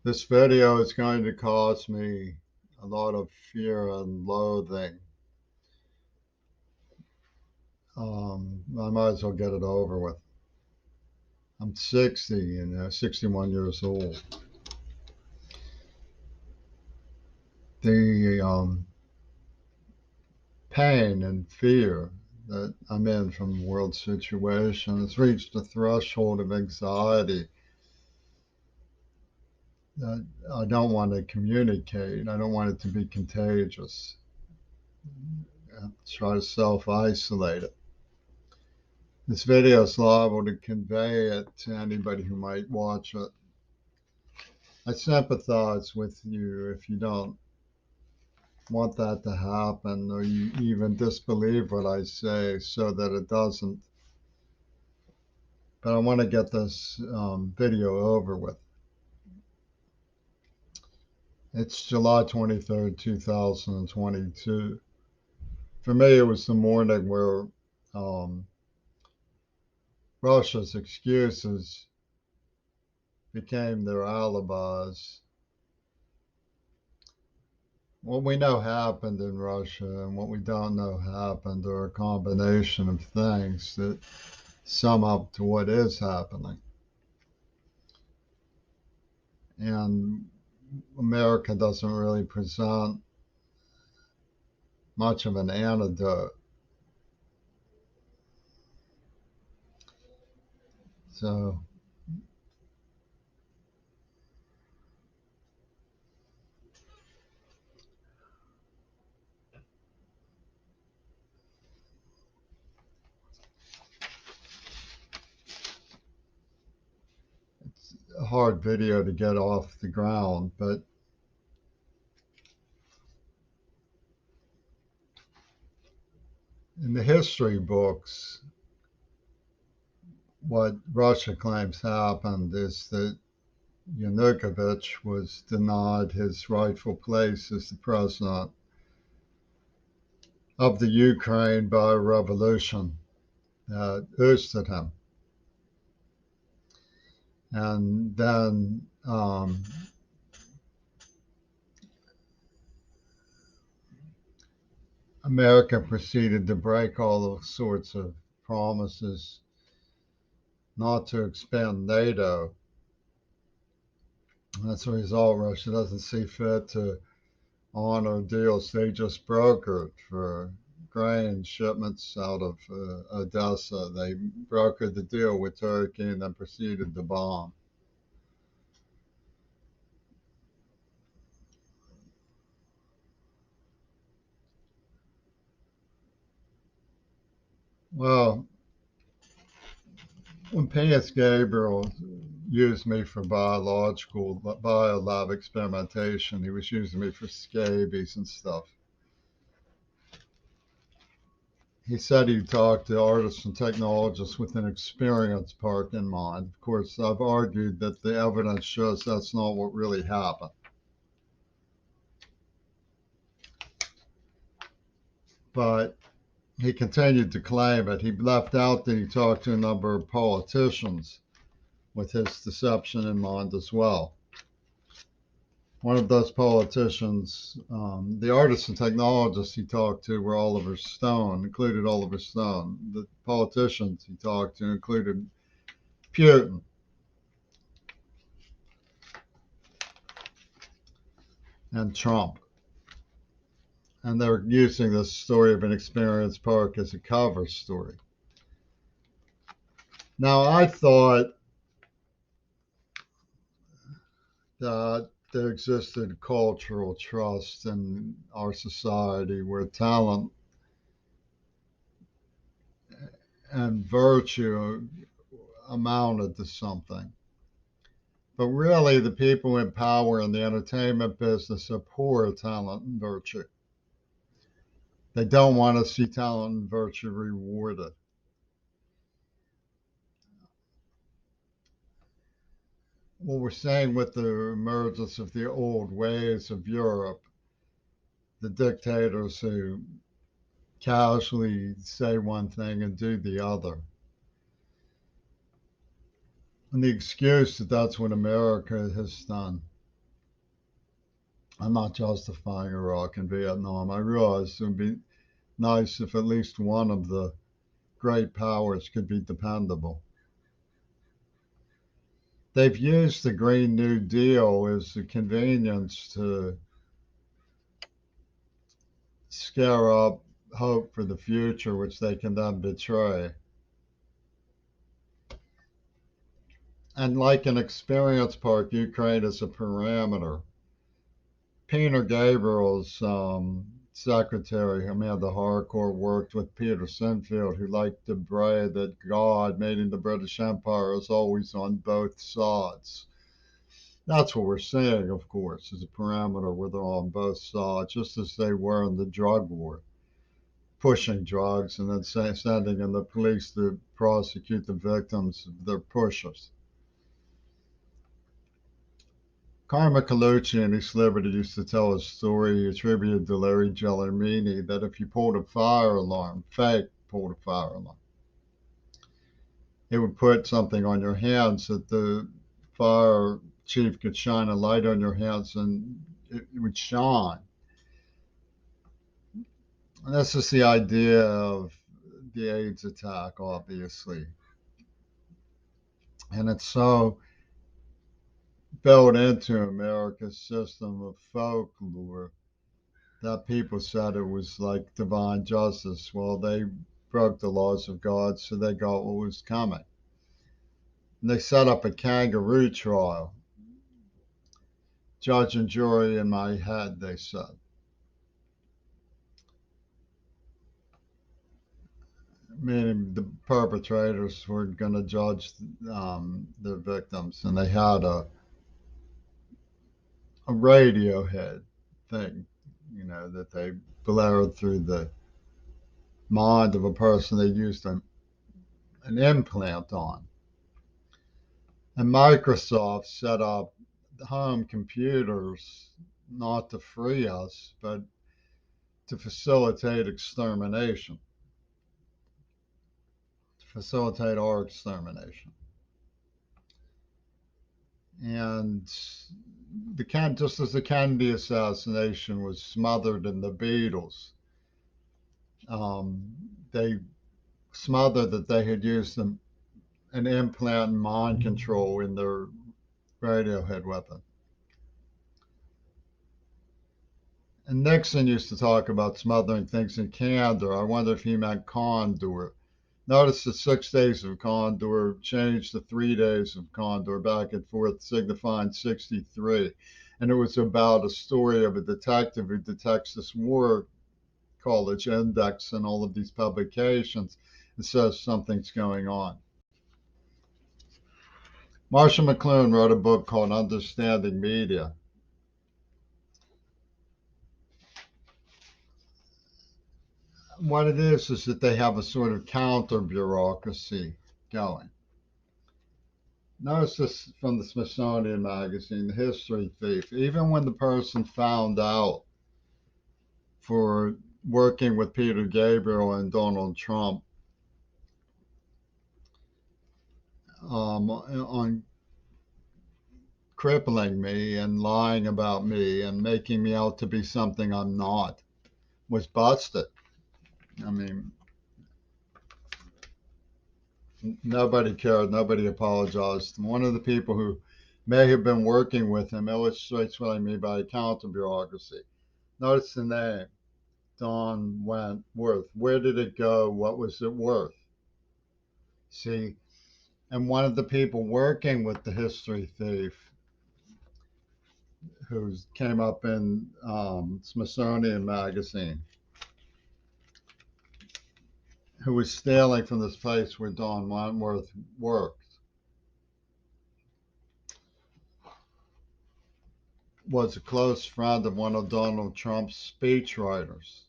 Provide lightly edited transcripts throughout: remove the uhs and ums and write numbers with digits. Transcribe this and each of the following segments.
This video is going to cause me a lot of fear and loathing. I might as well get it over with. I'm 60, 61 years old. The pain and fear that I'm in from the world situation has reached a threshold of anxiety that I don't want to communicate. I don't want it to be contagious. I try to self-isolate it. This video is liable to convey it to anybody who might watch it. I sympathize with you if you don't want that to happen or you even disbelieve what I say so that it doesn't. But I want to get this video over with. It's July 23rd, 2022. For me, it was the morning where um, Russia's excuses became their alibis. What we know happened in Russia and what we don't know happened are a combination of things that sum up to what is happening. And America doesn't really present much of an antidote. So it's a hard video to get off the ground, but in the history books, what Russia claims happened is that Yanukovych was denied his rightful place as the president of the Ukraine by a revolution that ousted him. And then America proceeded to break all sorts of promises not to expand NATO. As a result, Russia doesn't see fit to honor deals they just brokered for grain shipments out of Odessa. They brokered the deal with Turkey and then proceeded to bomb. Well, when P.S. Gabriel used me for biolab experimentation, he was using me for scabies and stuff. He said he talked to artists and technologists with an experience part in mind. Of course, I've argued that the evidence shows that's not what really happened. But he continued to claim it. He left out that he talked to a number of politicians with his deception in mind as well. One of those politicians, the artists and technologists he talked to were Oliver Stone, included Oliver Stone. The politicians he talked to included Putin, and Trump. And they're using this story of an experienced park as a cover story. Now, I thought that there existed cultural trust in our society where talent and virtue amounted to something. But really, the people in power in the entertainment business are poor talent and virtue. They don't want to see talent and virtue rewarded. What we're saying with the emergence of the old ways of Europe, the dictators who casually say one thing and do the other. And the excuse that that's what America has done. I'm not justifying Iraq and Vietnam. I realize it would be nice if at least one of the great powers could be dependable. They've used the Green New Deal as a convenience to scare up hope for the future, which they can then betray. And like an experience park, Ukraine is a parameter. Peter Gabriel's secretary, Amanda Harcourt, worked with Peter Sinfield, who liked to brag that God, meaning the British Empire, is always on both sides. That's what we're seeing, of course, is a parameter where they're on both sides, just as they were in the drug war, pushing drugs and then sending in the police to prosecute the victims of their pushers. Karma Colucci in East Liberty used to tell a story attributed to Larry Gellermini that if you pulled a fire alarm, fake pulled a fire alarm, it would put something on your hands that the fire chief could shine a light on your hands and it would shine. And that's just the idea of the AIDS attack, obviously. And it's so built into America's system of folklore that people said it was like divine justice. Well, they broke the laws of God, so they got what was coming. And they set up a kangaroo trial. Judge and jury in my head, they said. Meaning the perpetrators were going to judge the victims, and they had a radio head thing, that they blared through the mind of a person they used an implant on. And Microsoft set up home computers not to free us, but to facilitate extermination, to facilitate our extermination. And just as the Kennedy assassination was smothered in the Beatles, they smothered that they had used an implant mind control in their Radiohead weapon. And Nixon used to talk about smothering things in candor. I wonder if he meant condor. Notice the 6 days of condor changed to 3 days of condor back and forth, signifying 63. And it was about a story of a detective who detects this war college index and all of these publications and says something's going on. Marshall McLuhan wrote a book called Understanding Media. What it is that they have a sort of counter bureaucracy going. Notice this from the Smithsonian Magazine, The History Thief. Even when the person found out for working with Peter Gabriel and Donald Trump on crippling me and lying about me and making me out to be something I'm not, was busted. I mean, nobody cared, nobody apologized. One of the people who may have been working with him illustrates what I mean by counter bureaucracy. Notice the name, Don Wentworth. Where did it go? What was it worth? See, and one of the people working with the history thief, who came up in Smithsonian Magazine, who was stealing from this place where Don Wentworth worked, was a close friend of one of Donald Trump's speechwriters.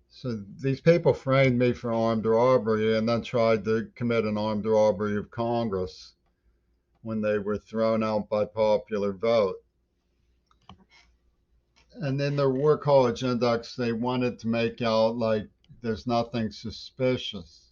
So these people framed me for armed robbery and then tried to commit an armed robbery of Congress when they were thrown out by popular vote. And in their War College Index, they wanted to make out like there's nothing suspicious.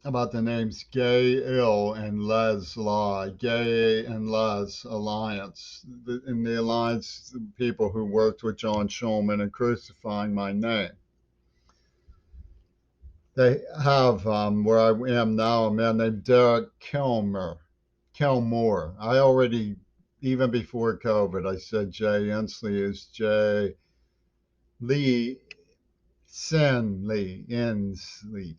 about the names Gay Ill and Les Lie, Gay and Les Alliance. In the alliance, the people who worked with John Schulman in crucifying my name. They have, where I am now, a man named Derek Kilmore. I already, even before COVID, I said Jay Inslee is Jay Lee, Sin Lee, Inslee,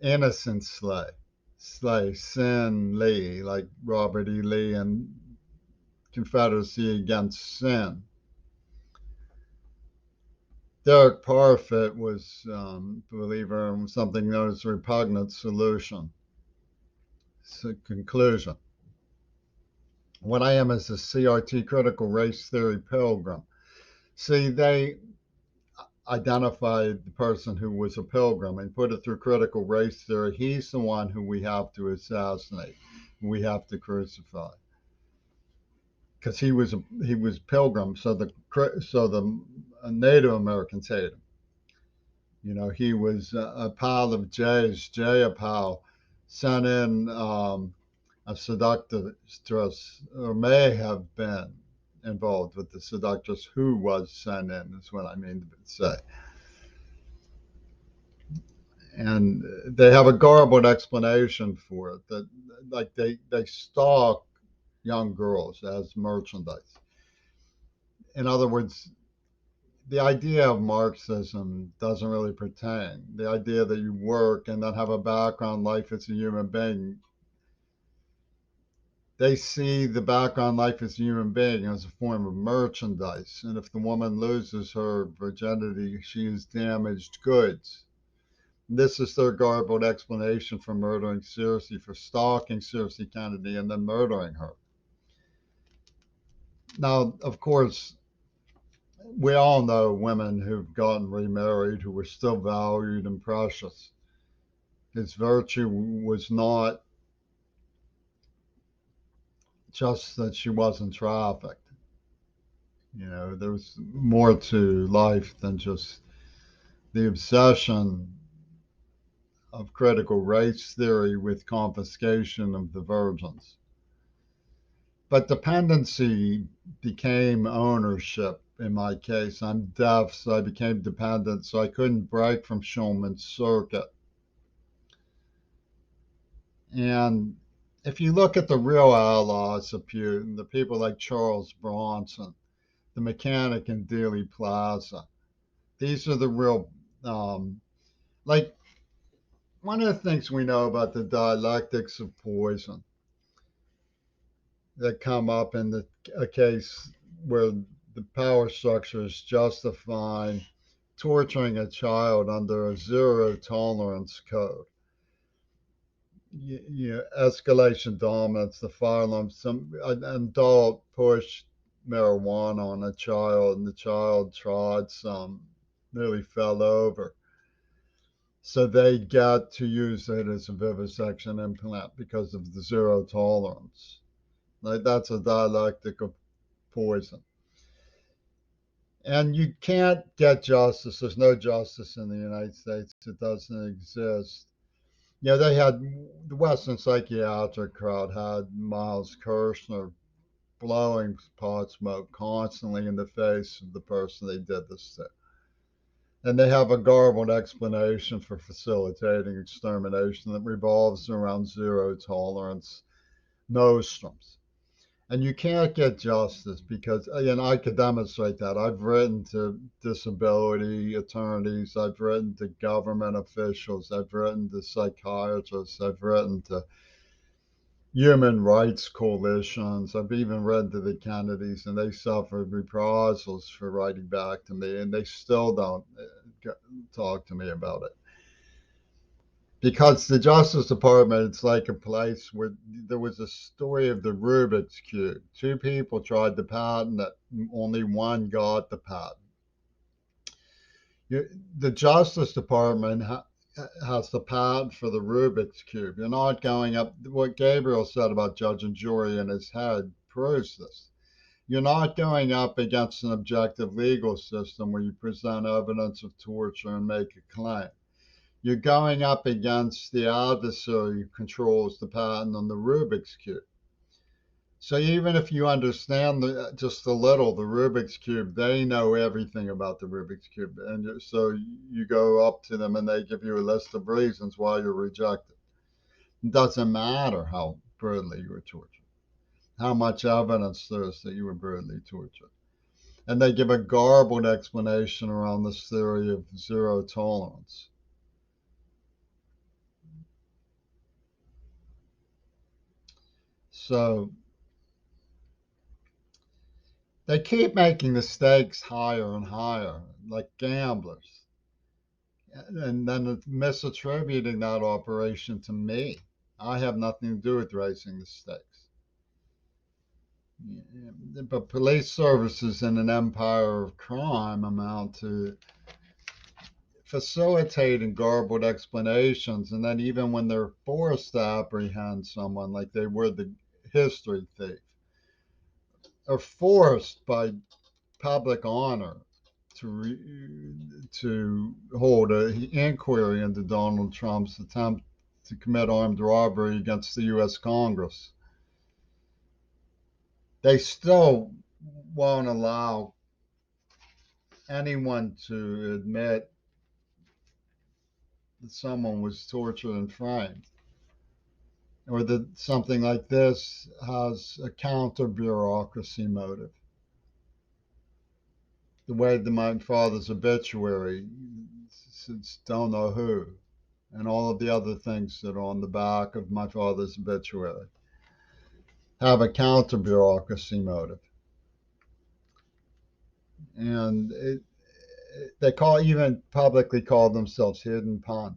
Innocent Slay, Sin Lee, like Robert E. Lee and Confederacy Against Sin. Derek Parfit was a believer in something known as repugnant solution. So, conclusion. What I am is a CRT, critical race theory pilgrim. See, they identified the person who was a pilgrim and put it through critical race theory. He's the one who we have to assassinate, we have to crucify, because he was pilgrim. So the Native Americans hate him. You know, he was a pal of Jay's. Jay, a pal, sent in a seductress, or may have been involved with the seductress who was sent in, is what I mean to say. And they have a garbled explanation for it, that like they stalk young girls as merchandise. In other words, the idea of Marxism doesn't really pertain. The idea that you work and then have a background life as a human being, they see the background life as a human being as a form of merchandise. And if the woman loses her virginity, she is damaged goods. This is their garbled explanation for murdering Circe, for stalking Circe Kennedy and then murdering her. Now, of course, we all know women who've gotten remarried who were still valued and precious. His virtue was not just that she wasn't trafficked. You know, there was more to life than just the obsession of critical race theory with confiscation of the virgins. But dependency became ownership in my case. I'm deaf, so I became dependent, so I couldn't break from Schulman's circuit. And if you look at the real allies of Putin, the people like Charles Bronson, the mechanic in Dealey Plaza, these are the real, like, one of the things we know about the dialectics of poison that come up in a case where the power structure is justifying torturing a child under a zero tolerance code. Escalation dominance, the fire alarm, an adult pushed marijuana on a child and the child tried some, nearly fell over. So they got to use it as a vivisection implant because of the zero tolerance. Like, that's a dialectic of poison. And you can't get justice. There's no justice in the United States. It doesn't exist. Yeah, they had the Western psychiatric crowd had Miles Kirshner blowing pot smoke constantly in the face of the person they did this to. And they have a garbled explanation for facilitating extermination that revolves around zero tolerance nostrums. And you can't get justice because, and I could demonstrate that. I've written to disability attorneys, I've written to government officials, I've written to psychiatrists, I've written to human rights coalitions, I've even written to the Kennedys, and they suffered reprisals for writing back to me, and they still don't talk to me about it. Because the Justice Department, it's like a place where there was a story of the Rubik's Cube. Two people tried to patent it, only one got the patent. The Justice Department has the patent for the Rubik's Cube. You're not going up, what Gabriel said about judge and jury in his head proves this. You're not going up against an objective legal system where you present evidence of torture and make a claim. You're going up against the adversary who controls the pattern on the Rubik's Cube. So even if you understand just a little the Rubik's Cube, they know everything about the Rubik's Cube. And so you go up to them and they give you a list of reasons why you're rejected. It doesn't matter how brutally you were tortured, how much evidence there is that you were brutally tortured. And they give a garbled explanation around this theory of zero tolerance. So they keep making the stakes higher and higher, like gamblers, and then misattributing that operation to me. I have nothing to do with raising the stakes. But police services in an empire of crime amount to facilitating garbled explanations, and then even when they're forced to apprehend someone, like they were the history thief, are forced by public honor to hold an inquiry into Donald Trump's attempt to commit armed robbery against the U.S. Congress. They still won't allow anyone to admit that someone was tortured and framed, or that something like this has a counter bureaucracy motive. The way that my father's obituary, don't know who, and all of the other things that are on the back of my father's obituary have a counter bureaucracy motive. And they even publicly call themselves hidden pun.